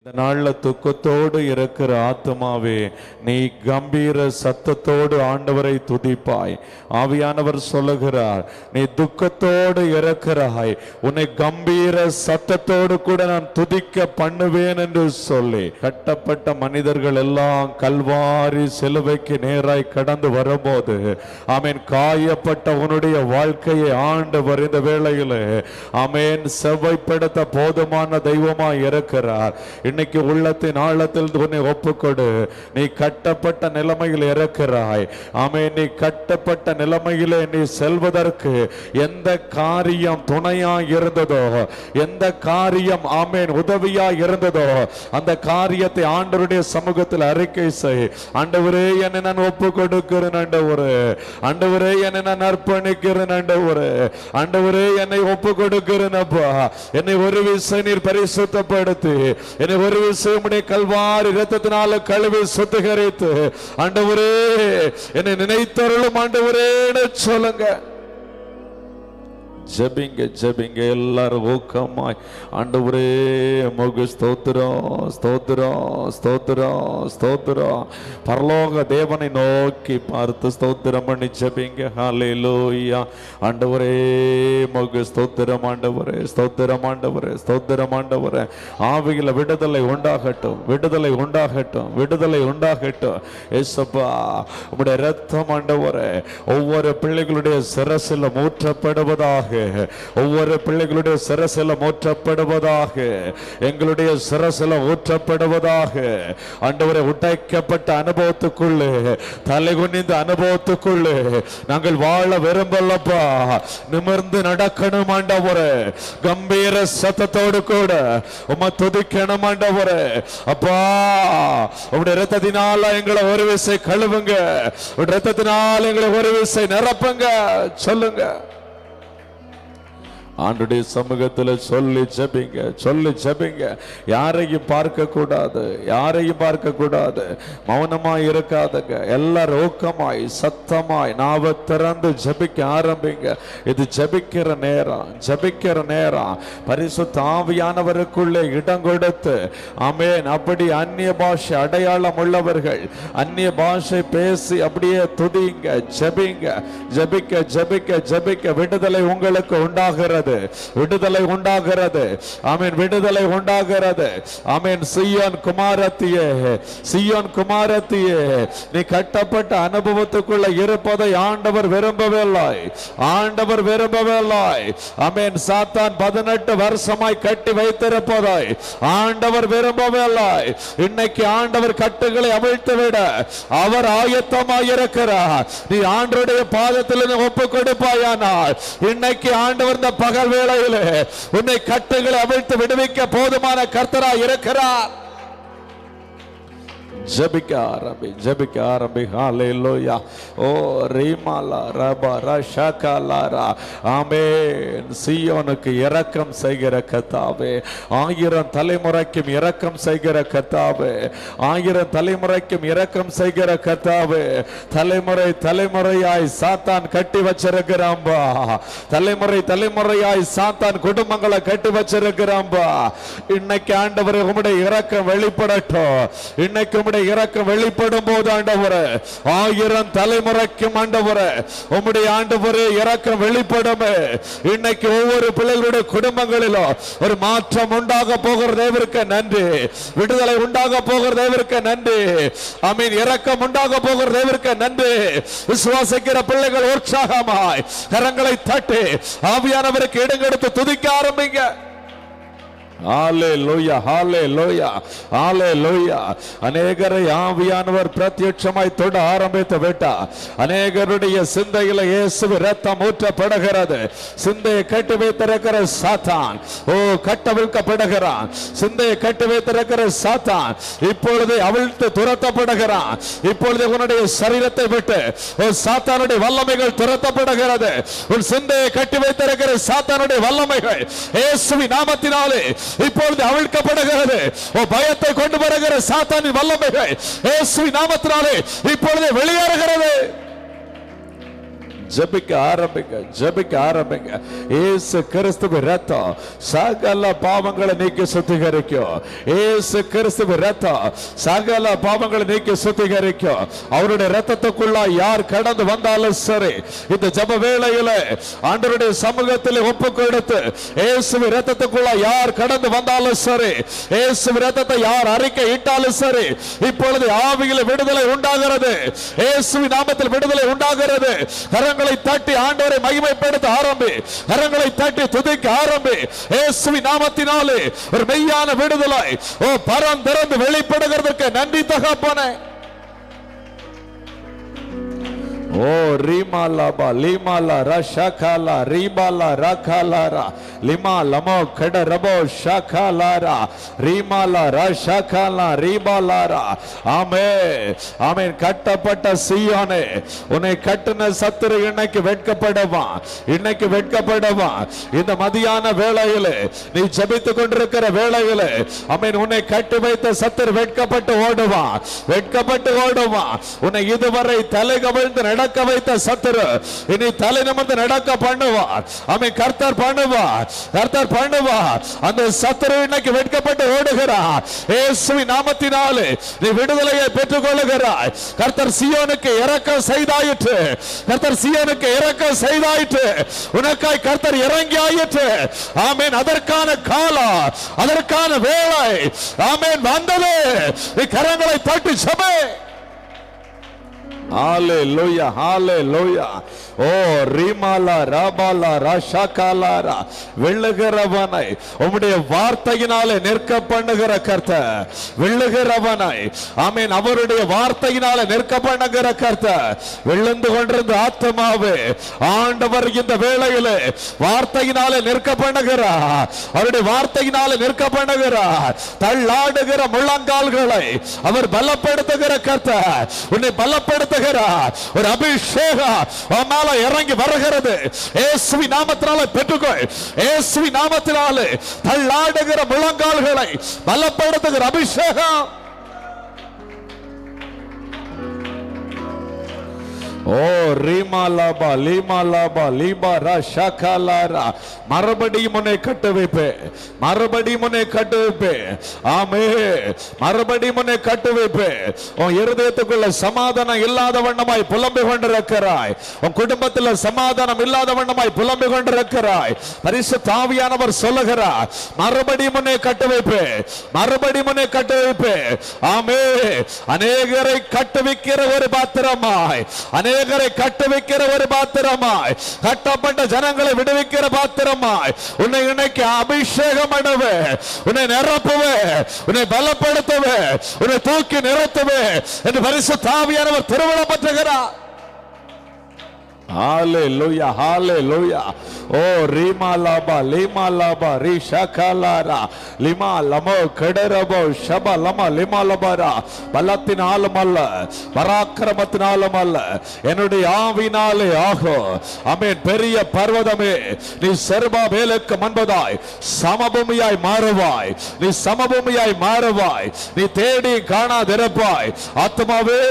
இந்த நாள்ல துக்கத்தோடு இருக்கிற ஆத்மாவே, நீ கம்பீர சத்தத்தோடு ஆண்டவரை துதிப்பாய். ஆவியானவர் சொல்லுகிறார், நீ துக்கத்தோடு இருக்கிறாய், உன்னை கம்பீர சத்தத்தோடு கூட நான் துதிக்க பண்ணுவேன் என்று சொல்லி கட்டப்பட்ட மனிதர்கள் எல்லாம் கல்வாரி சிலுவைக்கு நேராய் கடந்து வரும்போது, ஆமேன், காயப்பட்ட உன்னுடைய வாழ்க்கையை ஆண்டவர் இந்த வேளையில் ஆமேன் செவ்வாய்ப்படுத்த போதுமான தெய்வமாய் இருக்கிறார். இன்னைக்கு உள்ளத்தின் ஆழத்தில் உன்னை ஒப்புக்கொடு. நீ கட்டப்பட்ட நிலைமையில் இருக்கிறாய். ஆமென். நீ கட்டப்பட்ட நிலைமையிலே நீ செல்வதற்கு எந்த காரியம் துணையா இருந்ததோ, எந்த காரியம் ஆமென் உதவியா இருந்ததோ, அந்த காரியத்தை ஆண்டவருடைய சமூகத்தில் அறிக்கை செய். ஆண்டவரே, என்னை நான் ஒப்பு கொடுக்கிறேன். ஆண்டவரே, ஆண்டவரே, என்னை நான் அர்ப்பணிக்கிறேன். ஆண்டவரே, ஆண்டவரே, என்னை ஒப்பு கொடுக்கிறேன். அப்பா, என்னை ஒரு விசை நீர் பரிசுத்தப்படுத்தி, என்னை ஒரு விஷயம் கல்வாரி இரத்தத்தினால கழுவி சுத்திகரித்து, ஆண்டவரே என்னை நினைத்தருளும் ஆண்டவரே சொல்லுங்க. ஜெபிங்க ஜெபிங்க எல்லாரும் ஊக்கமாய். ஆண்டவரே உமக்கு ஸ்தோத்திரம் ஸ்தோத்திரம் ஸ்தோத்திரம் ஸ்தோத்திரம். பரலோக தேவனை நோக்கி பார்த்து ஸ்தோத்திரம் பண்ணி ஜெபிங்க. ஹல்லேலூயா. ஆண்டவரே உமக்கு ஸ்தோத்திரம் ஆண்டவரே, ஸ்தோத்திரம் ஆண்டவரே, ஸ்தோத்திரம் ஆண்டவரே. ஆவியில விடுதலை உண்டாகட்டும், விடுதலை உண்டாகட்டும், விடுதலை உண்டாகட்டும். ஏசப்பா, உம்முடைய இரத்தம் ஆண்டவரே ஒவ்வொரு பிள்ளைகளுடைய சிரசில் ஊற்றப்படுவதாக, ஒவ்வொரு பிள்ளைகளுடைய சிரசில ஊற்றப்படுவதாக, எங்களுடைய சிரசில ஊற்றப்படுவதாக. ஆண்டவரே, உடைக்கப்பட்ட அனுபவத்துக்குள்ளே, தலை குனிந்த அனுபவத்துக்குள்ளே நாங்கள் வாழ விரும்பலப்பா. நிமிர்ந்து நடக்கணும் ஆண்டவரே, கம்பீர சத்தத்தோடு கூட உம்மை துதிக்கணும் ஆண்டவரே. அப்பா, உம்முடைய இரத்தத்தினால எங்களை ஒரு விசை கழுவுங்க, உம்முடைய இரத்தத்தினால எங்களை ஒரு விசை நிரப்புங்க சொல்லுங்க. ஆண்டுடைய சமூகத்தில் சொல்லி ஜெபிங்க, சொல்லி ஜெபிங்க. யாரையும் பார்க்க கூடாது, யாரையும் பார்க்க கூடாது. மௌனமாய் இருக்காதுங்க. எல்லாரும் ஊக்கமாய் சத்தமாய் நாவ திறந்து ஜெபிக்க ஆரம்பிங்க. இது ஜெபிக்கிற நேரம், ஜெபிக்கிற நேரம். பரிசுத்த ஆவியானவருக்குள்ளே இடம் கொடுத்து, ஆமென், அப்படி அந்நிய பாஷை அடையாளம் உள்ளவர்கள் அந்நிய பாஷை பேசி அப்படியே துதிங்க, ஜெபிங்க. ஜெபிக்க ஜெபிக்க ஜெபிக்க விடுதலை உங்களுக்கு உண்டாகிறது, விடுதலை உண்டாகிறது. ஆமென், விடுதலை உண்டாகிறது. ஆமென். சீயோன் குமாரத்தியே, சீயோன் குமாரத்தியே, நீ கட்டப்பட்ட அனுபவத்துக்குள்ள இருப்பதை ஆண்டவர் விரும்பவில்லை, ஆண்டவர் விரும்பவில்லை. ஆமென். சாத்தான் 18 வருஷமாய் கட்டி வைத்திருப்பதை ஆண்டவர் விரும்பவில்லை. இன்னைக்கு ஆண்டவர் கட்டுகளை அவிழ்த்து விட அவர் ஆயத்தமாய் இருக்கிறார். நீ ஆண்டவருடைய பாதத்தில் ஒப்பு கொடுப்பாயானால் இன்னைக்கு ஆண்டவர் இந்த பகல் வேளையிலே உன்னை கட்டுகளை அவிழ்த்து விடுவிக்க போதுமான கர்த்தராய் இருக்கிறார். ஜெபிக்க ஆரம்பி, ஜெபிக்க ஆரம்பி. ஹல்லேலூயா. ஓ ரீமாலா ரபா ரஷகலாரா. ஆமென். சீயோனுக்கு இரக்கம் செய்கிற கர்த்தாவே, 1000 தலைமுறைக்கும் இரக்கம் செய்கிற கர்த்தாவே, 1000 தலைமுறைக்கும் இரக்கம் செய்கிற கர்த்தாவே. தலைமுறை தலைமுறையாய் சாத்தான் கட்டி வச்சிருக்கிறான்பா, தலைமுறை தலைமுறையாய் சாத்தான் குடும்பங்களை கட்டி வச்சிருக்கிறான்பா. இன்னைக்கு ஆண்டவரே உம்முடைய இரக்கம் வெளிப்படட்டும். இன்னைக்கு உம்முடைய இரக்கம் வெளிப்படும் போது ஆண்டவரே 1000 தலைமுறைக்கும் ஆண்டவரே உம்முடைய ஆண்டவரே இரக்கம் வெளிப்படும். இன்னைக்கு ஒவ்வொரு பிள்ளைகளுடைய குடும்பங்களிலும் ஒரு மாற்றம் உண்டாக போகிற தேவருக்கு நன்றி, விடுதலை உண்டாக போகிற தேவருக்கு நன்றி. ஆமென். இரக்கம் உண்டாக போகிற தேவருக்கு நன்றி. விசுவாசிக்கிற பிள்ளைகள் உற்சாகமாய் கரங்களை தட்டி ஆவியானவருக்கு இடங்கெடுத்து துதிக்க ஆரம்பிங்க. ஹல்லேலூயா, ஹல்லேலூயா, ஹல்லேலூயா. அநேகரை ஆவியானவர் பிரத்யட்சமாய் தொட ஆரம்பித்து விட்டார். அநேகருடைய சிந்தையில இயேசுவின் இரத்தம் ஊற்றப்படுகிறது. சிந்தையை கட்டி வைத்திருக்கிற சாத்தான் ஓ கட்டவிழ்க்கப்படுகிறான். சிந்தையை கட்டி வைத்திருக்கிற சாத்தான் இப்பொழுது அவிழ்த்து துரத்தப்படுகிறான். இப்பொழுது உன்னுடைய சரீரத்தை விட்டு சாத்தானுடைய வல்லமைகள் துரத்தப்படுகிறது. உன் சிந்தையை கட்டி வைத்திருக்கிற சாத்தானுடைய வல்லமைகள் இயேசுவின் நாமத்தினாலே இப்பொழுது அவிழ்க்கப்படுகிறது. பயத்தை கொண்டு வருகிற சாத்தானின் வல்லமைகள் இயேசுவின் நாமத்தினாலே இப்பொழுது வெளியேறுகிறது. ஜெபிக்க ஆரம்பிங்க, ஜெபிக்க ஆரம்பிங்க. இயேசு கிறிஸ்துவின் இரத்தம் சகல பாவங்களை நீக்கி சுத்திகரிக்கும். இயேசு கிறிஸ்துவின் இரத்தம் சகல பாவங்களை நீக்கி சுத்திகரிக்கும். அவருடைய இரத்தத்துக்குள்ள யார் கடந்து வந்தாலும் சரி, இந்த ஜெப வேளையில ஆண்டவருடைய சமூகத்தில் ஒப்பு கொடுத்து இயேசுவின் இரத்தத்துக்குள்ள யார் கடந்து வந்தாலும் சரி, இயேசுவின் இரத்தத்தை யார் அறிக்கை இட்டாலும் சரி, இப்பொழுது ஆவியில் விடுதலை உண்டாகிறது. இயேசுவின் நாமத்தில் விடுதலை உண்டாகிறது. கரங்களை தட்டி ஆண்டவரை மகிமைப்படுத்த ஆரம்பி, கரங்களை தட்டி துதிக்க ஆரம்பி. இயேசுவின் நாமத்தினாலே ஒரு மெய்யான விடுதலை பரம் திறந்து வெளிப்படுகிறதற்கு நன்றி தகப்பனே. ஓ ரீமாலாபா லீமாலா ரஷகாலா ரீபாலா ரகாலாரா லிமா லமோ கடரபோ ஷகாலாரா ரீமாலா ரஷகாலா ரீபாலாரா. ஆமென், ஆமென். கட்டப்பட்ட சீயோனே, உன்னை கட்டின சத்துரு இன்னைக்கு வெட்கப்படுவான், இன்னைக்கு வெட்கப்படுவான். இந்த மதியான வேளையிலே நீ ஜெபித்துக் கொண்டிருக்கிற வேளையிலே ஆமென், உன்னை கட்டி வைத்த சத்துரு வெட்கப்பட்டு ஓடுவான், வெட்கப்பட்டு ஓடுவான். உன்னை இதுவரை தலை கவிழ்ந்து நடக்க வைத்த சத்துரு இனி தலை நிமிர்ந்து நடக்க பண்ணுவார். ஆமென். கர்த்தர் பண்ணுவார், கர்த்தர் பண்ணுவார். அந்த சத்துரு இன்னைக்கு வெட்கப்பட்டு ஓடுகிறார். இயேசுவின் நாமத்தினாலே நீ விடுதலையை பெற்றுக் கொள்ளுகிறாய். கர்த்தர் சீயோனுக்கு இரக்கம் செய்தாயிற்று, கர்த்தர் சீயோனுக்கு இரக்கம் செய்தாயிற்று. உனக்காய் கர்த்தர் இறங்கி ஆயிற்று. ஆமென். அதற்கான காலம், அதற்கான வேளை ஆமென் வந்தது. நீ கரங்களை தட்டி ஜெபே. ஹalleluya, ஹalleluya. ஓ ரீமாலா ராபாலா ராஷாகாலாரா. வெள்ளுகிறவனை உம்முடைய வார்த்தையினாலே நிற்க பண்ணுகிற கர்த்தர், வெள்ளுகிறவனை ஆமென் அவருடைய வார்த்தையினாலே நிற்க பண்ணுகிற கர்த்தர். விழுந்து கொண்டிருந்த ஆத்மாவே ஆண்டவர் இந்த வேளையிலே வார்த்தையினாலே நிற்க பண்ணுகிறார், அவருடைய வார்த்தையினாலே நிற்க பண்ணுகிறார். தள்ளாடுகிற முழங்கால்களை அவர் பலப்படுத்துகிற கர்த்தர், உன்னை பலப்படுத்துகிறார். ஒரு அபிஷேகம் இறங்கி வருகிறது. இயேசுவின் நாமத்தினாலே பெற்றுக்கொள். இயேசுவின் நாமத்தினாலே தள்ளாடுகிற முழங்கால்களை பலப்படுத்துகிற அபிஷேகம். ஓ ரீமாலாபா லீமாலாபா லீபாரா ஷகாலாரா. மறுபடியும் உன்னை கட்டு வைப்பேன், மறுபடியும் உன்னை கட்டு வைப்பேன். ஆமே, மறுபடியும் உன்னை கட்டு வைப்பேன். உன் இருதயத்துக்குள்ள சமாதானம் இல்லாத வண்ணமாய் புலம்பிக் கொண்டிருக்கிறாய், உன் குடும்பத்தில் சமாதானம் இல்லாத வண்ணமாய் புலம்பிக் கொண்டிருக்கிறாய். பரிசுத்த ஆவியானவர் சொல்லுகிறார், மறுபடியும் உன்னை கட்டு வைப்பேன், மறுபடியும் உன்னை கட்டு வைப்பேன். ஆமே, அநேகரை கட்டு வைக்கிற ஒரு பாத்திரமாய், அநேகரை கட்டு வைக்கிற ஒரு பாத்திரமாய், கட்டப்பட்ட ஜனங்களை விடுவிக்கிற பாத்திரமாய் உன்னை இன்னைக்கு அபிஷேகம் பண்ணுவே, உன்னை நிரப்புவே, உன்னை பலப்படுத்துவே, உன்னை தூக்கி நிறுத்துவே என்று பரிசுத்த ஆவியானவர் திருவிழம் பற்றுகிறார். ஹalleluya, hallelujah. ஓ ரீமாலாபா லீமாலாபா ரீஷகாலாரா லிமா லமோ கடரபோ ஷபா லமா லிமாலபாரா. பலத்தினாலும் அல்ல, பராக்கிரமத்தினாலும் அல்ல, என்னுடைய ஆவினாலே ஆகும். ஆமென். பெரிய பர்வதமே, நீ செருபாபேலுக்கு முன்பதாய் சமபூமியாய் மாறுவாய், நீ சமபூமியாய் மாறுவாய். நீ தேடி காணாதிருப்பாய். ஆத்மாவே,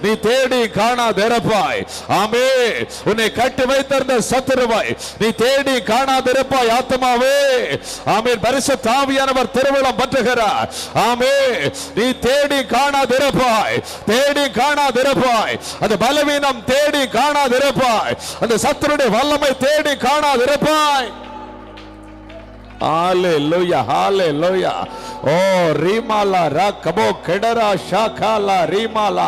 நீ தேடி காணாதிருப்பாய். ஆமென். உன்னை கட்டி வைத்திருந்த சத்துருவை நீ தேடி காணாதிருப்பாய். ஆத்மாவே, ஆமென். பரிசுத்த ஆவியானவர் திருவிழம் பற்றுகிறார். ஆமென். நீ தேடி காணாதிருப்பாய், தேடி காணாதிருப்பாய். அந்த பலவீனம் தேடி காணாதிருப்பாய், அந்த சத்துருடைய வல்லமை தேடி காணாதிருப்பாய். ஹalleluya, hallelujah. ஓ ரீமாலா ராகபோ கடரா ஷாகாலா ரீமாலா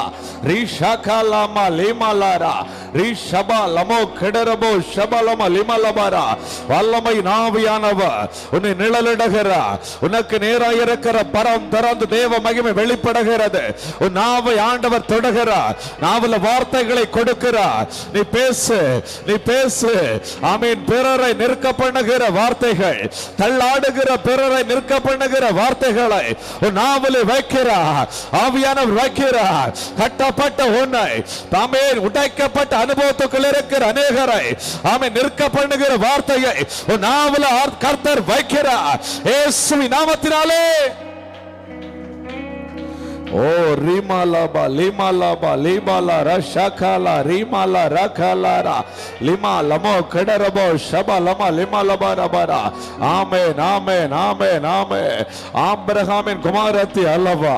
ரீஷாகாலாமா லீமாலாரா ரீஷபா லமோ கடரபோ ஷபலமா லிமலபாரா. வல்லமை ஆவியானவர் உன்னை நிழலிடுகிறார். உனக்கு நேராக இருக்கிற பரம் திறந்து தேவ மகிமை வெளிப்படுகிறது. உன் நாவை ஆண்டவர் தொடுகிறார், நாவல வார்த்தைகளை கொடுக்கிறார். நீ பேசு, நீ பேசு. ஆமென். பிறரை நிற்க பண்ணுகிற வார்த்தைகள், தள்ளாடுகிற பிறரை நிற்க பண்ணுகிற வார்த்தைகளை உன் நாவலில் வைக்கிறார், ஆவியானவர் வைக்கிறார். கட்டப்பட்ட உன்னை ஆமென் உடைக்கப்பட்ட அனுபவத்துக்குள் இருக்கிற அநேகரை ஆமென் நிற்க பண்ணுகிற வார்த்தையை உன் நாவலில் கர்த்தர் வைக்கிறார். இயேசுவின் நாமத்தினாலே. ஓ ரிமாலாபா லிமாலாபா லிபாலா ரஷாகாலா ரிமாலா ரகாலாரா லிமா லமோ கடரபோ ஷபா லமா லிமாலபா ரபாரா. ஆமென் ஆமென் ஆமென் ஆமென். ஆபிரகாமின் குமாரத்தி அல்லவா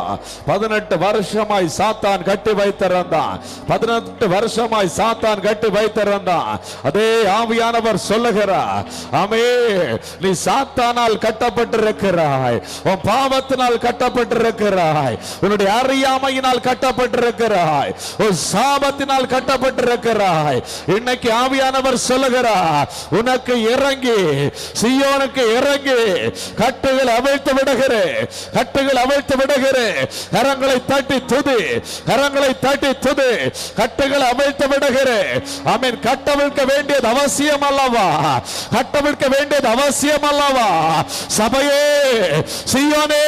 18 வருஷமாய் சாத்தான் கட்டி வைத்திருந்தான். 18 வருஷமாய் சாத்தான் கட்டி வைத்திருந்தான். அதே ஆவியானவர் சொல்லுகிறார், ஆமென், நீ சாத்தானால் கட்டப்பட்டிருக்கிறாய், உன் பாவத்தினால் கட்டப்பட்டிருக்கிறாய், உன்னுடைய அறியாமையினால் கட்டப்பட்டிருக்கிறாய், உன் சாபத்தினால் கட்டப்பட்டிருக்கிறாய். இன்னைக்கு ஆவியானவர் சொல்லுகிறார், உனக்கு இறங்கி சீயோனுக்கு இறங்கி கட்டுகள் அவிழ்த்து விடுகிறேன், கட்டுகள் அவிழ்த்து விடுகிறேன். கரங்களை தட்டி துதி, கரங்களை தட்டி துதி. கட்டுகள் அவிழ்த்து விடுகிறேன். ஆமென். கட்டவிழ்க்க வேண்டியது அவசியம் அல்லவா? கட்டவிழ்க்க வேண்டியது அவசியம் அல்லவா? சபையே, சீயோனே,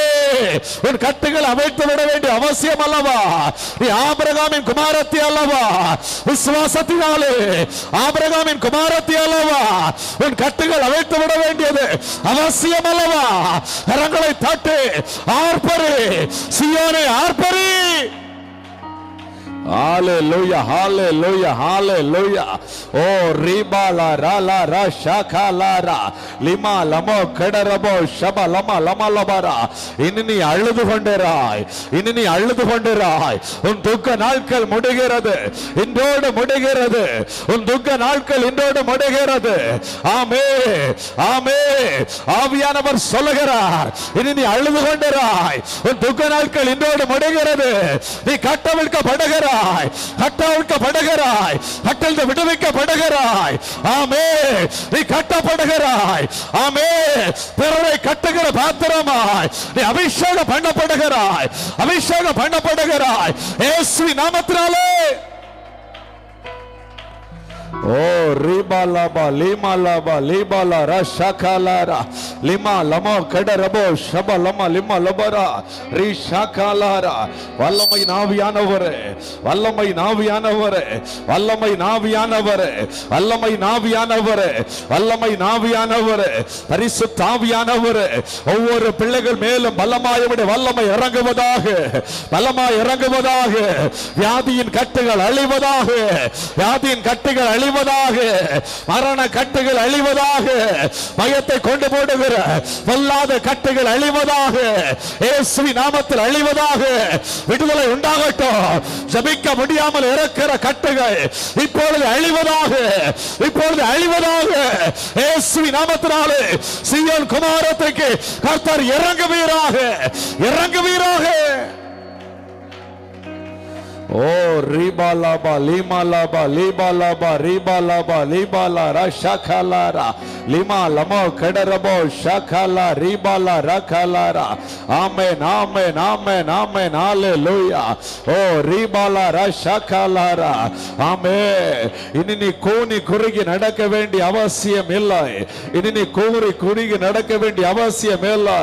உன் கட்டுகள் அவிழ்த்து விட வேண்டிய அவசியம் அல்லவா? நீ ஆபிரகாமின் குமாரத்தி அல்லவா? விசுவாசத்தினாலே ஆபிரகாமின் குமாரத்தி அல்லவா? உன் கட்டுகள் அவிழ்த்து விட வேண்டியது அவசியம் அல்லவா? கரங்களை தட்டு, ஆர்ப்பரி சீயோனே, ஆர்ப்பரி. Hallelujah, hallelujah, hallelujah. Oh ribala rala rashakalara lima lamo kadarabo shaba lama lama labara. இனி நீ அழுது கொண்டிராய், இனி நீ அழுது கொண்டிராய். உன் துக்க நாட்கள் முடிகிறது, இன்றோடு முடிகிறது. உன் துக்க நாட்கள் இன்றோடு முடிகிறது. ஆமென் ஆமென். ஆவியானவர் சொல்லுகிறார், இனி நீ அழுது கொண்டிராய். உன் துக்க நாட்கள் இன்றோடு முடிகிறது. நீ கட்டவிழ்க்கப்படுகிறாய், கட்டவிழ்க்கப்படுகிறாய், கட்டளை விடுவிக்கப்படுகிறாய். ஆமென். நீ கட்டப்படுகிறாய். ஆமென். பிறரை கட்டுகிற பாத்திரமாய் நீ அபிஷேகம் பண்ணப்படுகிறாய், அபிஷேகம் பண்ணப்படுகிறாய் இயேசுவின் நாமத்தினாலே. ஓ ரிபாலாபா லிமாலாபா லிபாலா ரஷாகாலாரா லிமா லமோ கடரபோ ஷபா லமா லிமா லபரா ரிஷாகாலாரா. வல்லமை நாவியானவரே, வல்லமை நாவியானவரே, வல்லமை நாவியானவரே, வல்லமை நாவியானவரே, வல்லமை நாவியானவரே, பரிசுத்த ஆவியானவரே, ஒவ்வொரு பிள்ளைகள் மேலும் பலமாயவுடைய வல்லமை இறங்குவதாக, பலமாய் இறங்குவதாக. வியாதியின் கட்டுகள் அழிவதாக, வியாதியின் கட்டுகள் அழிவதாக, மரண கட்டுகள் அழிவதாக, பயத்தை கொண்டு போடுகிற பொல்லாத கட்டுகள் அழிவதாக, இயேசுவின் நாமத்தில் அழிவதாக. விடுதலை உண்டாகட்டும். ஜெபிக்க முடியாமல் இருக்கிற கட்டுகள் இப்பொழுது அழிவதாக, இப்பொழுது அழிவதாக. இயேசுவின் நாமத்தினாலே சீயோன் குமாரத்திற்கு கர்த்தர் இறங்குவீராக, இறங்குவீராக. ஓ ரிபாலாபா லிமாலாபா லிபாலாபா ரிபாலாபா லிபாலா ரஷாகாலாரா லிமா லமோ கடரபோ ஷாகாலா ரிபாலா ரகாலாரா. ஆமென் ஆமென் ஆமென் ஆமென். ஹalleluya. ஓ ரிபாலா ரஷாகாலாரா. ஆமென். இனி நீ கூனி குறுகி நடக்க வேண்டிய அவசியம் இல்லை, இனி நீ கூனி குறுகி நடக்க வேண்டிய அவசியம் இல்லை.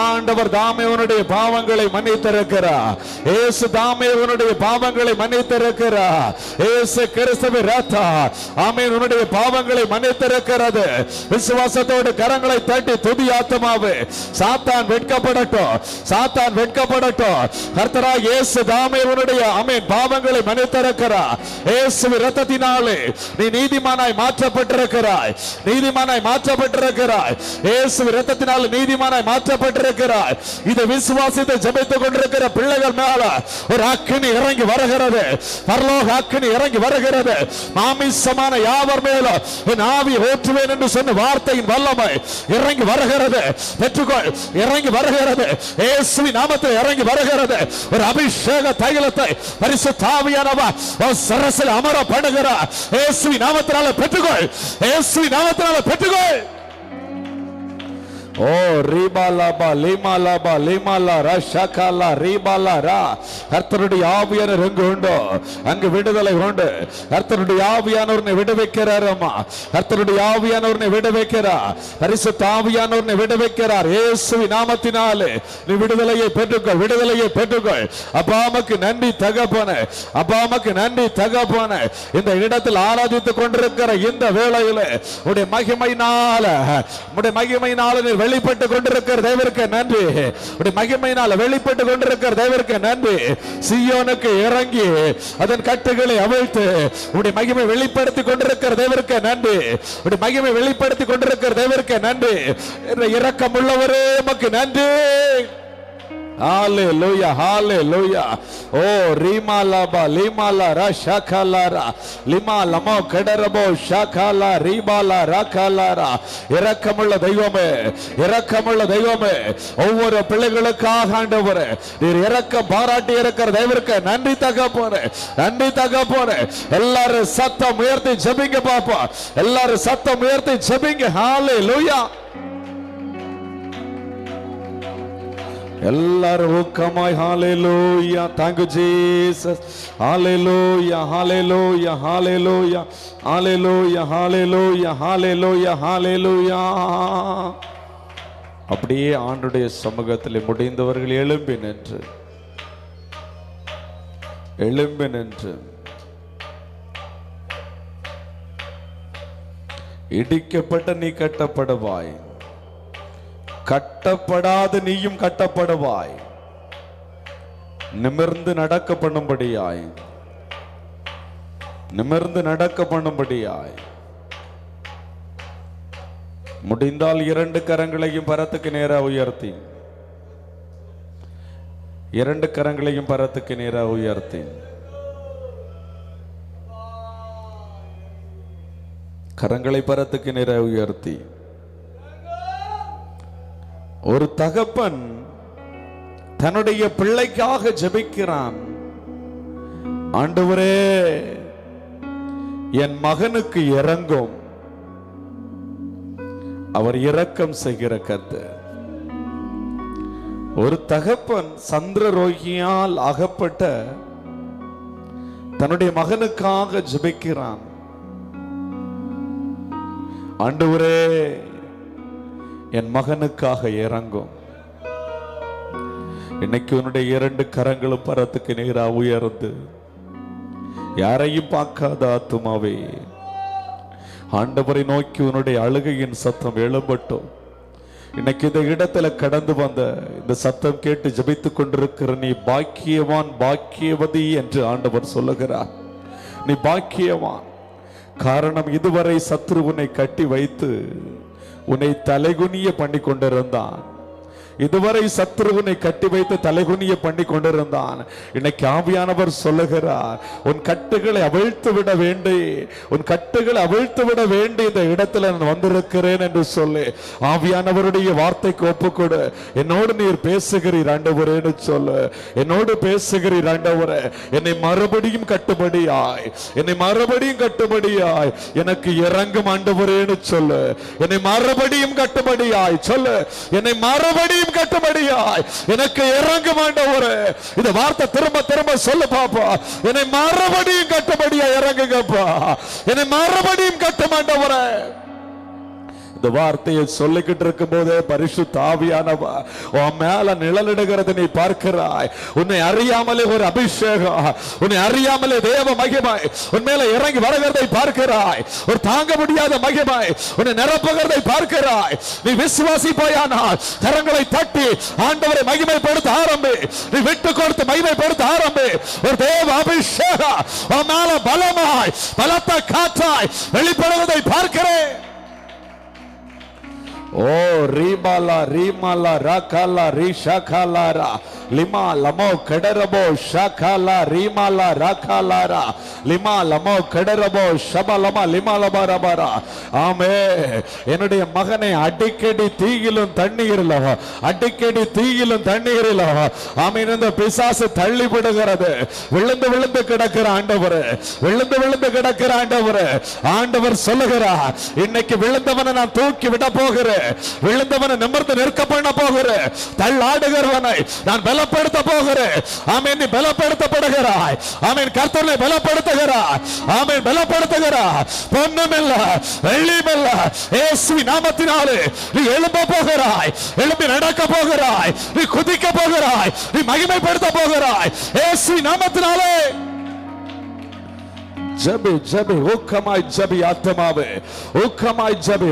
ஆண்டவர் தாமே உன்னுடைய பாவங்களை மன்னித்திருக்கிறார். இயேசு தாமே உன்னுடைய பாவங்களை மன்னித்திருக்கிறார். இயேசு கிறிஸ்துவின் இரத்தம், ஆமென், உன்னுடைய பாவங்களை மன்னித்திருக்கிறது. விசுவாசத்தோடு கரங்களை தட்டி துதி ஆத்துமாவே. சாத்தான் வெட்கப்படட்டும், சாத்தான் வெட்கப்படட்டும். கர்த்தராகிய இயேசு தாமே உன்னுடைய ஆமென் பாவங்களை மன்னித்திருக்கிறார். இயேசுவின் இரத்தத்தினாலே நீ நீதிமானாய் மாற்றப்பட்டிருக்கிறாய், நீதிமானாய் மாற்றப்பட்டிருக்கிறாய். இயேசுவின் இரத்தத்தினாலே நீதிமானாய் மாற்றப்பட்டிருக்கிறாய். இதை விசுவாசித்து ஜெபித்துக் கொண்டிருக்கிற பிள்ளைகள் மேல ஒரு அக்கினி இறங்கி வருகிறது, பரலோக அக்கினி இறங்கி வருகிறது. மாமிசமான யாவர் மேலும் என் ஆவி ஊற்றுவேன் என்று சொன்ன வார்த்தையின் வல்லமை இறங்கி வருகிறது. பெற்றுக்கொள். இறங்கி வருகிறது, இயேசுவின் நாமத்தில் இறங்கி வருகிறது. ஒரு அபிஷேக தைலத்தை பரிசுத்த ஆவியானவர் சரசில் அமர பண்ணுகிறார். இயேசுவின் நாமத்தினால பெற்றுக்கொள், இயேசுவின் நாமத்தினால பெற்றுக்கொள். ஓ ரிபாலாபா லிமாலாபா லிமாலா ரஷாகாலா ரிபாலா ரா. கர்த்தருடைய ஆவியானவர் எங்கு உண்டோ அங்கு விடுதலை உண்டு. கர்த்தருடைய ஆவியானவரை விடுவிக்கிறார். அம்மா, கர்த்தருடைய ஆவியானவரை விடுவிக்கிறார். பரிசுத்த ஆவியானவரை விடுவிக்கிறார். இயேசுவின் நாமத்தினாலே நீ விடுதலையை பெற்றுக்கொள், விடுதலையை பெற்றுக்கொள். அப்பாவுக்கு நன்றி தகப்பனே, அப்பாவுக்கு நன்றி தகப்பனே. இந்த இடத்தில் ஆராதித்துக் கொண்டிருக்கிற இந்த வேளையிலே உடைய மகிமையினால, உடைய மகிமையினால வெளிப்பட்டு கொண்டிருக்கிற தேவருக்கு நன்றி. உடைய மகிமையினால வெளிப்பட்டு கொண்டிருக்கிற தேவருக்கு நன்றி. சீயோனுக்கு இறங்கி அதன் கட்டுகளை அவிழ்த்து உடைய மகிமை வெளிப்படுத்தி கொண்டிருக்கிற தேவருக்கு நன்றி. உடைய மகிமை வெளிப்படுத்தி கொண்டிருக்கிற தேவருக்கு நன்றி. இரக்கம் உள்ளவரே உமக்கு நன்றி. ஹalleluya hallelujah. ஓ ரீமாலாபா லீமாலா ரஷகலாரா லிமா லமோ கடரபோ ஷகலா ரீபாலா ரகலாரா. இரக்கமுள்ள தெய்வமே, இரக்கமுள்ள தெய்வமே, ஒவ்வொரு பிள்ளைகளுக்காக ஆண்டவரே நீர் இரக்கம் பாராட்டி இருக்கிற தேவருக்கு நன்றி தகப்பனே, நன்றி தகப்பனே. எல்லாரும் சத்தம் உயர்த்தி ஜெபிங்க பாப்பா, எல்லாரும் சத்தம் உயர்த்தி ஜெபிங்க. ஹalleluya. எல்லாரும் ஊக்கமாய் ஹalleluya. Thank you Jesus. Hallelujah hallelujah hallelujah hallelujah hallelujah hallelujah hallelujah. அப்படியே ஆண்டவருடைய சமூகத்தில் முடிந்தவர்கள் எழும்பி நின்று இடிக்கப்பட்ட நீ கட்டப்படுவாய், கட்டப்படாத நீயும் கட்டப்படுவாய். நிமிர்ந்து நடக்க பண்ணும்படியாய், நிமிர்ந்து நடக்க பண்ணும்படியாய். முடிந்தால் இரண்டு கரங்களையும் பரத்துக்கு நேராக உயர்த்தி, இரண்டு கரங்களையும் பரத்துக்கு நேராக உயர்த்தி, கரங்களை பரத்துக்கு நேராக உயர்த்தி. ஒரு தகப்பன் தன்னுடைய பிள்ளைக்காக ஜெபிக்கிறான். ஆண்டவரே என் மகனுக்கு இரங்கும். அவர் இரக்கம் செய்கிற கர்த்தர். ஒரு தகப்பன் சந்திர ரோகியால் அகப்பட்ட தன்னுடைய மகனுக்காக ஜெபிக்கிறான். ஆண்டவரே என் மகனுக்காக இறங்கும். இன்னைக்கு உன்னுடைய இரண்டு கரங்களும் பரத்துக்கு நேரா உயர்ந்து, யாரையும் பார்க்காத ஆத்துமாவே ஆண்டவரை நோக்கி உன்னுடைய அழுகையின் சத்தம் எழும்பட்டும். இன்னைக்கு இந்த இடத்துல கடந்து வந்த இந்த சத்தம் கேட்டு ஜெபித்துக் கொண்டிருக்கிற நீ பாக்கியவான், பாக்கியவதி என்று ஆண்டவர் சொல்லுகிறார். நீ பாக்கியவான். காரணம், இதுவரை சத்ரு உன்னை கட்டி வைத்து உன்னை தலைகுனிய பண்ணி கொண்டிருந்தான். இதுவரை சத்ருவனை கட்டி வைத்து தலைகுனிய பண்ணி கொண்டிருந்தான். இன்னைக்கு ஆவியானவர் சொல்லுகிறார், உன் கட்டுகளை அவிழ்த்து விட வேண்டி, உன் கட்டுகளை அவிழ்த்து விட வேண்டி இந்த இடத்துல நான் வந்திருக்கிறேன் என்று சொல்லி ஆவியானவருடைய வார்த்தைக்கு ஒப்புக்கொடு. என்னோடு நீர் பேசுகிறீர் ஆண்டவரேன்னு சொல்லு. என்னோடு பேசுகிறீர் ஆண்டவரே. என்னை மறுபடியும் கட்டுபடியாய், என்னை மறுபடியும் கட்டுபடியாய் எனக்கு இறங்கும் ஆண்டவரேன்னு சொல்லு. என்னை மறுபடியும் கட்டுபடியாய் சொல்லு. என்னை மறுபடியும் கட்டுபடியாய் எனக்கு இறங்கும் ஆண்டவரே. இந்த வார்த்தை திரும்ப திரும்ப சொல்லு பாப்பா. என்னை மறுபடியும் கட்டுபடியாய் இறங்குங்கப்பா. என்னை மறுபடியும் கட்டும் ஆண்டவரே. இந்த வார்த்தையை சொல்லிக்கிட்டு இருக்கும் போதே பரிசுத்த ஆவியானவர் உன் மேல நிழலிடுகிறது நீ பார்க்கிறாய். உன்னை அறியாமலே ஒரு அபிஷேகம், உன்னை அறியாமலே தேவ மகிமை உன் மேல இறங்கி வருகிறதை பார்க்கிறாய். ஒரு தாங்க முடியாத மகிமை உன்னை நிரப்புகிறதை பார்க்கிறாய். நீ விசுவாசிப்பாயானால் கரங்களை தட்டி ஆண்டவரை மகிமைப்படுத்த ஆரம்பி. நீ விட்டு கொடுத்து மகிமைப்படுத்த ஆரம்பி. ஒரு தேவ அபிஷேகம் உன் மேல பலமாய் பலத்த காற்றாய் வெளிப்படுவதை பார்க்கிறேன். ஓ ரீபாலா ரீமாலா ராகாலா ரீஷாகாலாரா லிமா லமோ கடரபோ ஷாகாலா ரீமாலா ராகாலாரா லிமா லமோ கடரபோ ஷபலமா லிமா லபாரபாரா. ஆமே, என்னுடைய மகனை அடிக்கடி தீயிலும் தண்ணீரிலும், அடிக்கடி தீயிலும் தண்ணீரிலும் ஆமீன் இந்த பிசாசு தள்ளி விடுகிறது. விழுந்து விழுந்து கிடக்கிற ஆண்டவர், விழுந்து விழுந்து கிடக்கிற ஆண்டவர். ஆண்டவர் சொல்லுகிறார், இன்னைக்கு விழுந்தவனை நான் தூக்கி விட போகிறேன். விழுந்தவனை நிமிர்ந்து நிற்க பண்ண போகிறேன். தள்ளாடுகிறவனை நான் பலப்படுத்த போகிறேன். ஆமென். நீ பலப்படுத்தப்படுகிறாய். ஆமென். கர்த்தரை பலப்படுத்துகிறார். ஆமென். பலப்படுத்துகிறார். பொன்னுமில்ல வெள்ளியுமில்ல இயேசுவின் நாமத்தினாலே நீ எழும்ப போகிறாய். எழும்பி நடக்க போகிறாய். நீ குதிக்க போகிறாய். நீ மகிமைப்படுத்த போகிறாய். இயேசுவின் நாமத்தினாலே ஜெபி ஜெபி, ஊக்கமாய் ஜெபி ஆத்மாவே, ஊக்கமாய் ஜெபி,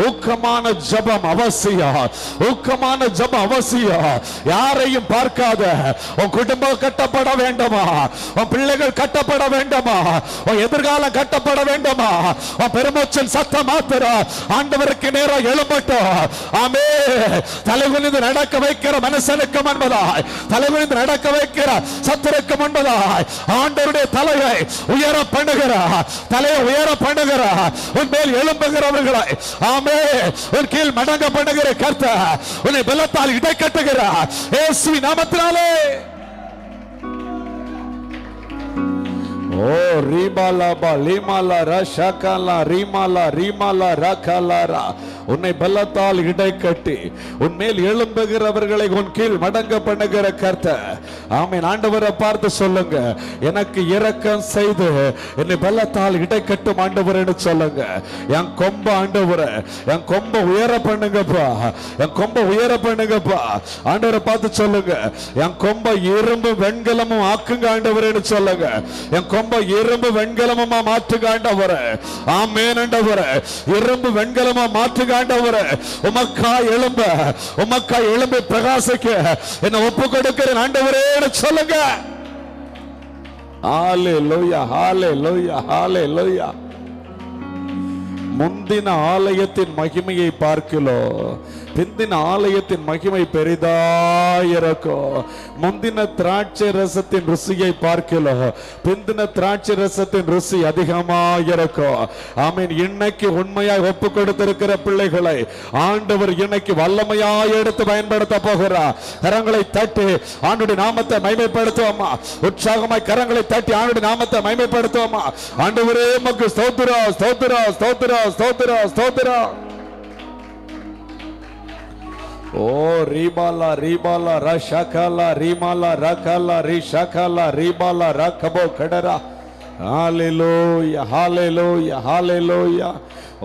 ஊக்கமான ஜெபம் அவசியம், ஊக்கமான ஜெபம் அவசியம். யாரையும் பார்க்காத உன் குடும்பம் கட்டப்பட வேண்டுமா? உன் பிள்ளைகள் கட்டப்பட வேண்டுமா? உன் எதிர்காலம் கட்டப்பட வேண்டுமா? உன் பெருமூச்சின் சத்தம் மாத்திரம் ஆண்டவருக்கு நேரம் எழும்பட்டும். ஆமே. தலைகுனிந்து நடக்க வைக்கிற மனுஷனுக்கு முன்பதாய், தலைகுனிந்து நடக்க வைக்கிற சத்துருக்கு முன்பதாய் ஆண்டவருடைய தலையை உயர பண்ணுகிறார், தலையை உயர பண்ணுகிறார். உன் மேல் எழும்புகிறவர்களை ஆமே உன் கீழ் மடங்க பண்ணுகிற கர்த்தர் உன்னை பலத்தால் இடை கட்டுகிறார் இயேசுவின் நாமத்தினாலே. ஓ ரீபாலாபா லீமாலா ரஷாகாலா ரீமாலா ரீமாலா ரகாலாரா, உன்னை பலத்தால் இடை கட்டி உன் மேல் எழும்புகிறவர்களை உன் கீழ் மடங்க பண்ணுகிற கர்த்தர். ஆமென். ஆண்டவரை பார்த்து சொல்லுங்க, எனக்கு இரக்கம் செய்து என்னை பலத்தால் இடை கட்டும் ஆண்டவரேன்னு சொல்லுங்க. என் கொம்ப ஆண்டவரை, என் கொம்ப உயர பண்ணுங்கப்பா, என் கொம்ப உயர பண்ணுங்கப்பா. ஆண்டவரை பார்த்து சொல்லுங்க, என் கொம்ப இரும்பு வெண்கலமும் ஆக்குங்க ஆண்டவரேன்னு சொல்லுங்க. என் கொம்ப இரும்பு வெண்கலமா மாற்றுங்க ஆண்டவரே. ஆமென் ஆண்டவரே. இரும்பு வெண்கலமா மாற்றுங்க ஆண்டவரே. உமக்காய் எழும்ப, உமக்காய் எழும்பி பிரகாசிக்க என்ன ஒப்பு கொடுக்கிறேன் ஆண்டவரேன்னு சொல்லுங்க. ஹalleluya ஹalleluya ஹalleluya. முந்தின ஆலயத்தின் மகிமையை பார்க்கிறோம், பிந்தின ஆலயத்தின் மகிமை பெரிதாயிருக்கும். முந்தின திராட்சை ரசத்தின் ருசியை பார்க்கிறோம், பிந்தின திராட்சை ரசத்தின் ருசி அதிகமாயிருக்கும். ஆமீன். இன்னைக்கு உண்மையாய் ஒப்பு கொடுத்திருக்கிற பிள்ளைகளை ஆண்டவர் இன்னைக்கு வல்லமையாய் எடுத்து பயன்படுத்த போகிறார். கரங்களை தட்டி ஆண்டுடைய நாமத்தை மகிமைப்படுத்துவோமா? உற்சாகமாய் கரங்களை தட்டி ஆண்டுடைய நாமத்தை மகிமைப்படுத்துவோமா? ஆண்டவரே உமக்கு ஸ்தோத்திரம் ஸ்தோத்திரம் ஸ்தோத்திரம் ஸ்தோத்திரம் ஸ்தோத்திரம். ஓ ரீபாலா ரீபாலா ரஷாகாலா ரீமாலா ரகாலா ரிஷாகாலா ரீபாலா ரகபோ கடரா. ஹalleluya ஹalleluya ஹalleluya.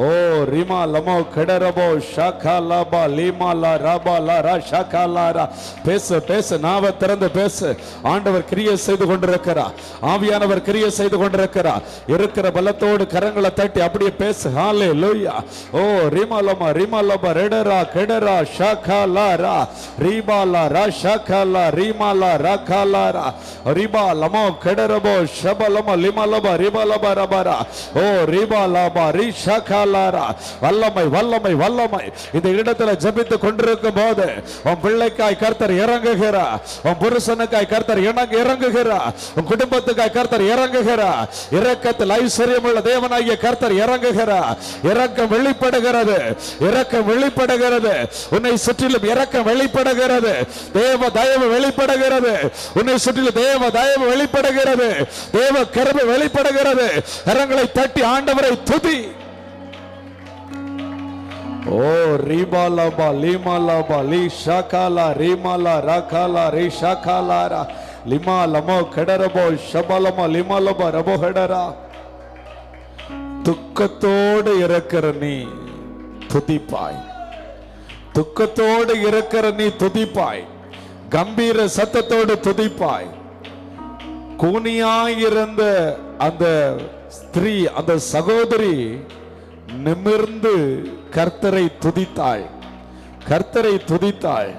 ஓ ரிமா லமோ கடரபோ ஷாகாலாபா லீமாலா ராபாலா ரஷாகாலாரா. பேசு பேசு, நாவை திறந்து பேசு. ஆண்டவர் கிரியை செய்து கொண்டிருக்கிறார், ஆவியானவர் கிரியை செய்து கொண்டிருக்கிறார். இருக்கிற பலத்தோடு கரங்களை தட்டி அப்படியே பேசு. ஹalleluya. ஓ ரிமா லமா ரிமா லபா ரெடரா கடரா ஷாகாலாரா ரீபாலா ரஷாகாலா ரீமாலா ரகாலாரா ரிபா லமோ கடரபோ ஷபலமா லிமாலபா ரிபாலபா ரபாரா. ஓ ரிபாலபா ரிஷாகா. வல்லமை வல்லமை வல்லமை. இந்த இடத்துல ஜெபித்து கொண்டிருக்கும் போது உன் பிள்ளைக்காய் கர்த்தர் இறங்குகிறார், உன் புருஷனுக்காய் கர்த்தர் இறங்குகிறார், உன் குடும்பத்துக்காய் கர்த்தர் இறங்குகிறார். இரக்கத்தில் ஐஸ்வர்யமுள்ள தேவனாகிய கர்த்தர் இறங்குகிறார். இரக்கம் வெளிப்படுகிறது, இரக்கம் வெளிப்படுகிறது. உன்னை சுற்றிலும் இரக்கம் வெளிப்படுகிறது, தேவ தயவு வெளிப்படுகிறது. உன்னை சுற்றிலும் தேவ தயவு வெளிப்படுகிறது, தேவ கிருபை வெளிப்படுகிறது. கரங்களை தட்டி ஆண்டவரை துதி. ஓ ரீபாலாபா லீமாலாபா லீ ஷாகாலா ரீமாலா ரகாலா ரீ ஷாகாலாரா லிமா லமோ கடரபோ ஷபலமோ லிமாலபா ரபோ கடரா. துக்கத்தோடு இருக்கிற நீ துதிப்பாய், துக்கத்தோடு இருக்கிற நீ துதிப்பாய், கம்பீர சத்தத்தோடு துதிப்பாய். கூனியாயிருந்த அந்த ஸ்திரீ, அந்த சகோதரி நிமிர்ந்து கர்த்தரை துதித்தாள், கர்த்தரை துதித்தாள்.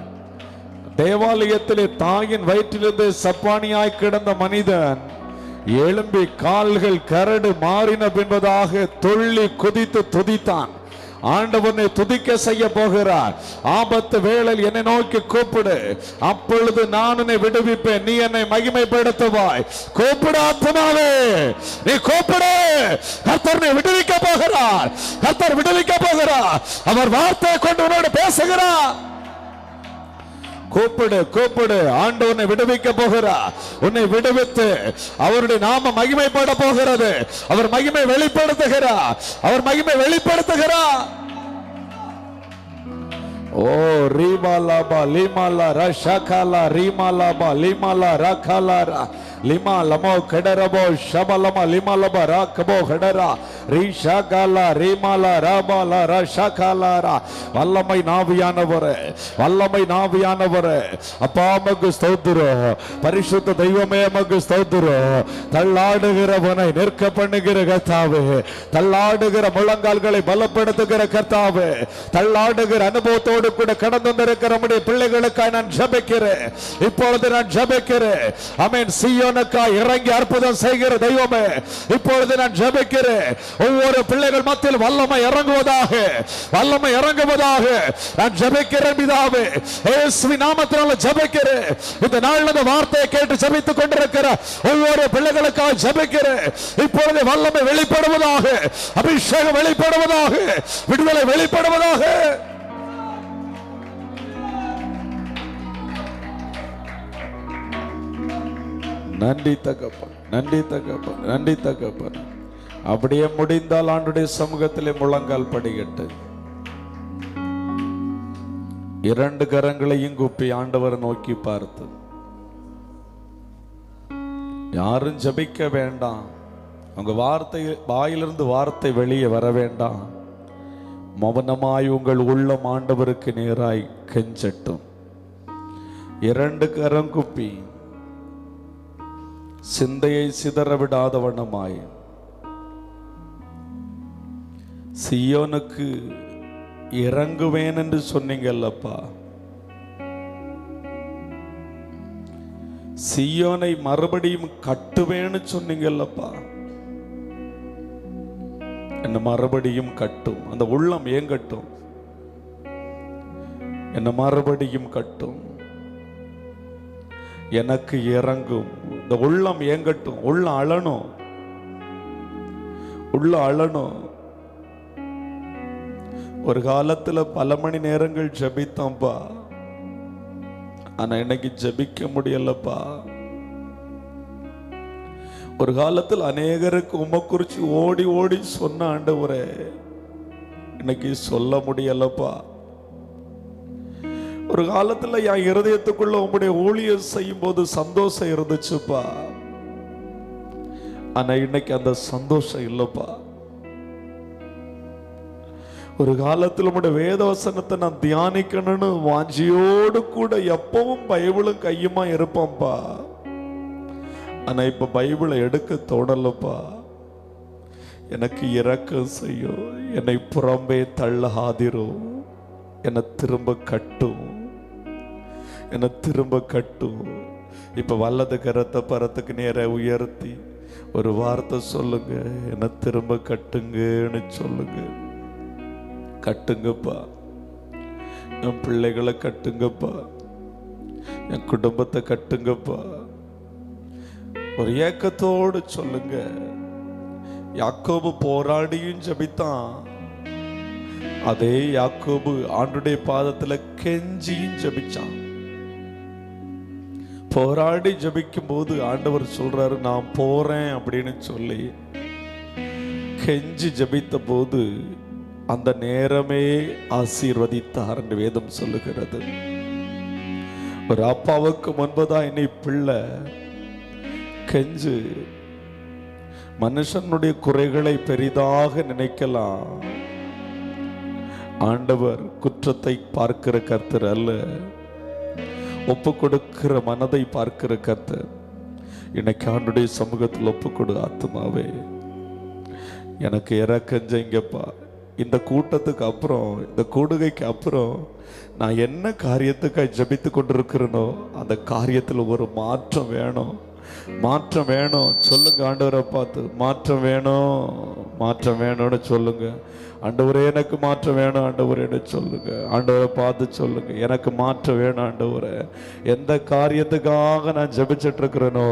தேவாலயத்திலே தாயின் வயிற்றிலிருந்து சப்பானியாய் கிடந்த மனிதன் எழும்பி கால்கள் கரடு மாறின பின்பதாக துள்ளி குதித்து துதித்தான். ஆண்டவனை துதிக்க செய்ய போகிறார். ஆபத்து வேளையில் என்னை நோக்கி கூப்பிடு, அப்பொழுது நான் உன்னை விடுவிப்பேன், நீ என்னை மகிமைப்படுத்துவாய். கூப்பிடு ஆத்மாவே, நீ கூப்பிடு. கர்த்தர் விடுவிக்க போகிறார், கர்த்தர் விடுவிக்க போகிறார். அவர் வார்த்தையை கொண்டு உன்னோடு பேசுகிறார். கூப்பிடு கூப்பிடு. ஆண்டவனை விடுவிக்க போகிறார். உன்னை விடுவித்து அவருடைய நாம மகிமைப்பட போகிறது. அவர் மகிமை வெளிப்படுத்துகிறார், அவர் மகிமை வெளிப்படுத்துகிறார். ஓ ரீமாலாபா லீமாலா ரஷாகாலா ரீமாலாபா லீமாலா ரகாலாரா லிமா லமோ கடரபோ ஷபலம லிமலப ராகபோ கடரா ரீஷாகாலா ரீமாலா ராபாலா ரஷாகாலாரா. வல்லமை நாவியானவரே, வல்லமை நாவியானவரே, அப்பா மக்கு ஸ்தோத்திரம். பரிசுத்த தெய்வமே மக்கு ஸ்தோத்திரம். தள்ளாடுகிறவனை நிற்க பண்ணுகிற கர்த்தாவே, தள்ளாடுகிற முழங்கால்களை பலப்படுத்துகிற கர்த்தாவே, தள்ளாடுகிற அனுபவத்தோடு கூட கடந்து வந்திருக்கிற நம்முடைய பிள்ளைகளுக்காக நான் ஜெபிக்கிறேன். இப்பொழுது நான் ஜெபிக்கிறேன். ஆமென். சீயோனுக்காய் இறங்கி அற்புதம் செய்கிற தெய்வமே, இப்பொழுது நான் ஜெபிக்கிறேன். ஒவ்வொரு பிள்ளைகள் மத்தியில் வல்லமை இறங்குவதாக, வல்லமை இறங்குவதாக நான் ஜெபிக்கிறேன் பிதாவே. இயேசுவின் நாமத்தினால ஜெபிக்கிறேன். இந்த நாளில் இந்த வார்த்தையை கேட்டு ஜெபித்துக் கொண்டிருக்கிற ஒவ்வொரு பிள்ளைகளுக்காக ஜெபிக்கிறேன். இப்பொழுது வல்லமை வெளிப்படுவதாக, அபிஷேகம் வெளிப்படுவதாக, விடுதலை வெளிப்படுவதாக. நன்றி தகப்பன், நன்றி தகப்பன், நன்றி தகப்பன். அப்படியே முடிந்தால் ஆண்டுடைய சமூகத்திலே முழங்கால் படிக்கட்டு, இரண்டு கரங்களையும் குப்பி ஆண்டவர் நோக்கி பார்த்து, யாரும் ஜெபிக்க வேண்டாம், உங்க வார்த்தை வாயிலிருந்து வார்த்தை வெளியே வர வேண்டாம். மௌனமாய் உங்கள் உள்ளம் ஆண்டவருக்கு நேராய் கெஞ்சட்டும். இரண்டு கரம் குப்பி சிந்தையை சிதற விடாத வண்ணமாய், சீயோனுக்கு இறங்குவேன் என்று சொன்னீங்கல்லப்பா, சீயோனை மறுபடியும் கட்டுவேன்னு சொன்னீங்கல்லப்பா, என்ன மறுபடியும் கட்டும். அந்த உள்ளம் ஏங்கட்டும், என்ன மறுபடியும் கட்டும், எனக்கு இறங்கும். இந்த உள்ளம் ஏங்கட்டும், உள்ள அழணும், உள்ள அழணும். ஒரு காலத்துல பல மணி நேரங்கள் ஜெபித்தோம்பா, ஆனா இன்னைக்கு ஜெபிக்க முடியலப்பா. ஒரு காலத்தில் அநேகருக்கு உம்மை குறிச்சு ஓடி ஓடி சொன்ன ஆண்டவரே, இன்னைக்கு சொல்ல முடியலப்பா. ஒரு காலத்துல என் இருதயத்துக்குள்ள உம்முடைய ஊழியம் செய்யும் போது சந்தோஷம் இருந்துச்சுப்பா, ஆனா இன்னைக்கு அந்த சந்தோஷம் இல்லப்பா. ஒரு காலத்தில் உம்முடைய வேத வசனத்தை நான் தியானிக்கணும்னு வாஞ்சியோடு கூட எப்பவும் பைபிளும் கையுமா இருப்பேன்ப்பா, ஆனா இப்ப பைபிளை எடுக்க தோணலப்பா. எனக்கு இரக்கம் செய்யும், என்னை புறம்பே தள்ளாதிரும், என்னை திரும்ப கட்டும், என்னை திரும்ப கட்டும். இப்ப வலது கரத்தை பரத்துக்கு நேர உயர்த்தி ஒரு வார்த்தை சொல்லுங்க, என்னை திரும்ப கட்டுங்கன்னு சொல்லுங்க. கட்டுங்கப்பா, என் பிள்ளைகளை கட்டுங்கப்பா, என் குடும்பத்தை கட்டுங்கப்பா. ஒரு ஏக்கத்தோடு சொல்லுங்க. யாக்கோபு போராடியும் ஜெபித்தான், அதே யாக்கோபு ஆண்டுடைய பாதத்துல கெஞ்சியும் ஜெபிச்சான். போராடி ஜெபிக்கும் போது ஆண்டவர் சொல்றாரு, நான் போறேன் அப்படின்னு சொல்லி கெஞ்சி ஜெபித்த போது அந்த நேரமே ஆசீர்வதித்தார் என்று வேதம் சொல்லுகிறது. ஒரு அப்பாவுக்கு முன்பதா இனி பிள்ளை கெஞ்சு. மனுஷனுடைய குறைகளை பெரிதாக நினைக்கலாம், ஆண்டவர் குற்றத்தை பார்க்கிற கர்த்தர் அல்ல, ஒப்பு கொடுக்கிற மனதை பார்க்கிற கர்த்தர். இன்னைக்கு ஆண்டுடைய சமூகத்தில் ஒப்பு கொடு. ஆத்மாவே எனக்கு இறக்கஞ்சைங்கப்பா. இந்த கூட்டத்துக்கு அப்புறம், இந்த கூடுகைக்கு அப்புறம் நான் என்ன காரியத்துக்காக ஜெபித்து கொண்டிருக்கிறேனோ அந்த காரியத்தில் ஒரு மாற்றம் வேணும், மாற்றம் வேணும். சொல்லுங்க ஆண்டவரை பார்த்து, மாற்றம் வேணும், மாற்றம் வேணும்னு சொல்லுங்க. ஆண்டவரே எனக்கு மாற்றம் வேணும் ஆண்டவரேன்னு சொல்லுங்க. ஆண்டவரை பார்த்து சொல்லுங்க, எனக்கு மாற்றம் வேணும் ஆண்டவரே. எந்த காரியத்துக்காக நான் ஜெபிச்சுட்டு இருக்கிறேனோ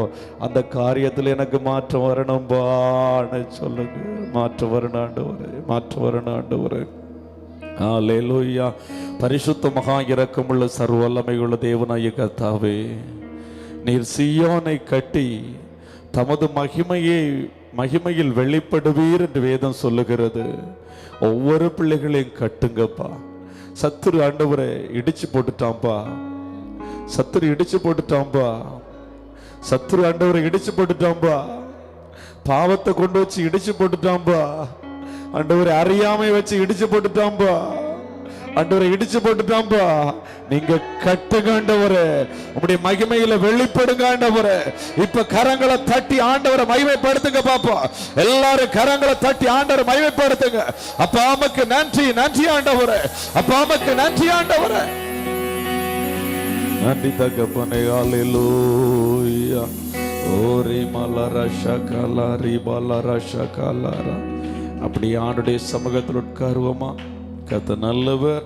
அந்த காரியத்தில் எனக்கு மாற்றம் வரணும்பான்னு சொல்லுங்க. மாற்றம் வரணும் ஆண்டவரே, மாற்றம் வரணும் ஆண்டவரே. அல்லேலூயா. பரிசுத்த மகா இரக்கமுள்ள சர்வ வல்லமையுள்ள தேவனாகிய கர்த்தாவே, நீர் சீயோனை கட்டி தமது மகிமையில் வெளிப்படுவீர் என்று வேதம் சொல்லுகிறது. ஒவ்வொரு பிள்ளைகளையும் கட்டுங்கப்பா. சத்துரு ஆண்டவரை இடிச்சு போட்டுட்டான்பா, சத்துரு இடிச்சு போட்டுட்டான்பா. சத்துரு ஆண்டவரை இடிச்சு போட்டுட்டான்பா, பாவத்தை கொண்டு வச்சு இடிச்சு போட்டுட்டான்பா, ஆண்டவரை அறியாமை வச்சு இடிச்சு போட்டுட்டான்பா, ஆண்டவரை இடிச்சு போட்டுட்டான்பா. நீங்க கட்டுங்க ஆண்டவரே, உங்களுடைய மகிமையில வெளிப்படுங்க ஆண்டவரே. இப்ப கரங்களை தட்டி ஆண்டவரை மகிமைப்படுத்துங்க பாப்பா. எல்லாரும் கரங்களை தட்டி ஆண்டவரை மகிமைப்படுத்துங்க. அப்பா அம்மாக்கு நன்றி, நன்றி ஆண்டவரே. அப்பா அம்மாக்கு நன்றி ஆண்டவரே. நன்றி தகப்பனே. ஹல்லேலூயா. ஓரி மலர ஷகலா ரிபலர ஷகலா. அப்படி ஆண்டுடைய சமூகத்தில் உட்காருவோமா? கர்த்தர் நல்லவர்,